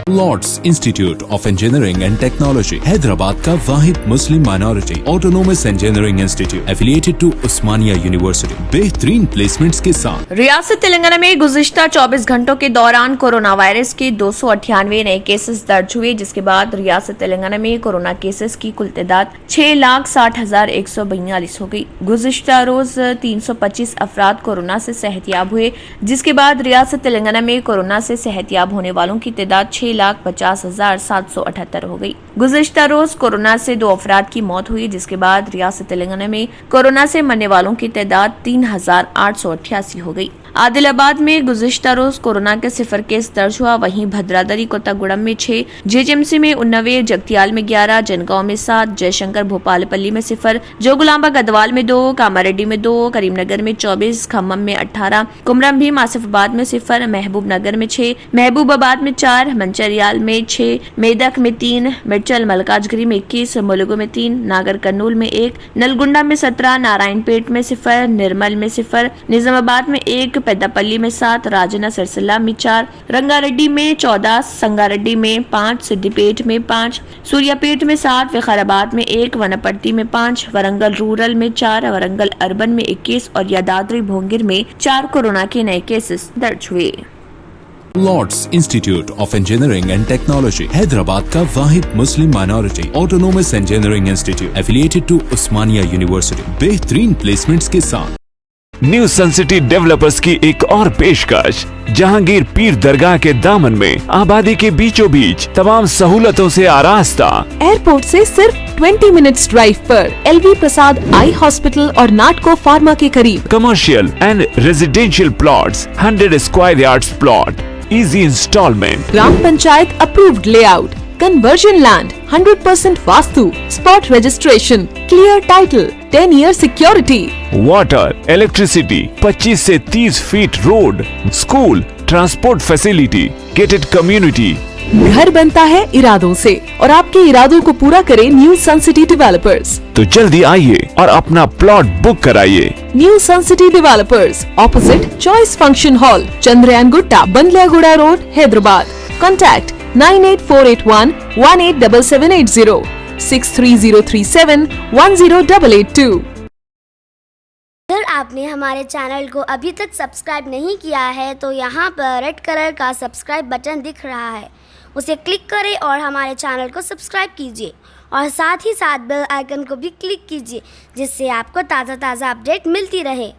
Lord's institute of engineering and technology Hyderabad का वाहिद Muslim minority autonomous engineering institute affiliated to Osmania university बेहतरीन placements के साथ। रियासत तेलंगाना में गुज़िश्ता 24 घंटों के दौरान कोरोना वायरस के 298 नए केसेस दर्ज हुए, जिसके बाद रियासत तेलंगाना में कोरोना केसेस की कुल तादाद 6,60,142 हो गई। गुज़िश्ता रोज 325 अफराद कोरोना से सेहतयाब हुए, जिसके बाद रियासत तेलंगाना में कोरोना से सेहतयाब होने वालों की तादाद 6,50,778 हो गई। गुज़िश्ता रोज कोरोना से 2 अफराद की मौत हुई, जिसके बाद रियासत तेलंगाना में कोरोना से मरने वालों की तादाद 3,888 हो गई। आदिलाबाद में गुज़िश्ता रोज कोरोना के 0 केस दर्ज हुआ। वहीं भद्रादरी कोत्तागुड़म में 6, जेजेएमसी में 19, जगतियाल में 11, जनगांव में 7, जयशंकर भोपालपल्ली में 0, जोगुलांबा गदवाल में 2, कामारेड्डी में 2, करीमनगर में 24, खम्मम में 18, कुमरम भीम आसिफाबाद में 0, महबूब नगर में 6, महबूबाबाद में 4, मंचरियाल में 6, मेदक में 3, मिर्चल मलकाजगिरी में 21, मुलुगु में 3, नागर कर्नूल में 1, नलगुंडा में 17, नारायणपेट में 0, निर्मल में 0, निजामाबाद में 1, पेद्दापल्ली में 7, राजन्ना सिरसिल्ला में 4, रंगारेड्डी में 14, संगारेड्डी में 5, सिद्दीपेट में 5, सूर्यापेट में 7, विकाराबाद में 1, वनपर्ती में 5, वरंगल रूरल में 4, वरंगल अर्बन में 21 और यादाद्री भोंगिर में 4 कोरोना के नए केसेस दर्ज हुए। Lords institute of engineering and technology Hyderabad का वाहिद Muslim minority autonomous engineering institute affiliated to Osmania university बेहतरीन प्लेसमेंट्स के साथ। न्यू सन सिटी डेवलपर्स की एक और पेशकश, जहांगीर पीर दरगाह के दामन में आबादी के बीचों बीच तमाम सहूलतों से आरास्ता, एयरपोर्ट से सिर्फ 20 मिनट्स ड्राइव पर LV प्रसाद आई हॉस्पिटल और नाटको फार्मा के करीब। Commercial and residential plots, 100 square yards plot, easy installment, gram panchayat approved layout, conversion land, 100% Vastu, spot registration, clear title, 10 year security, water, electricity, 25 से 30 feet road, school, transport facility, gated community. घर बनता है इरादों से और आपके इरादों को पूरा करे न्यू सन सिटी डेवलपर्स। तो जल्दी आइए और अपना प्लॉट बुक कराइए। New sun city developers, opposite choice function hall, Chandrayangutta, Bandlaguda road, Hyderabad. Contact 9848118780, 63037108882। अगर आपने हमारे चैनल को अभी तक सब्सक्राइब नहीं किया है तो यहाँ पर रेड कलर का सब्सक्राइब बटन दिख रहा है, उसे क्लिक करें और हमारे चैनल को सब्सक्राइब कीजिए और साथ ही साथ बेल आइकन को भी क्लिक कीजिए, जिससे आपको ताज़ा अपडेट मिलती रहे।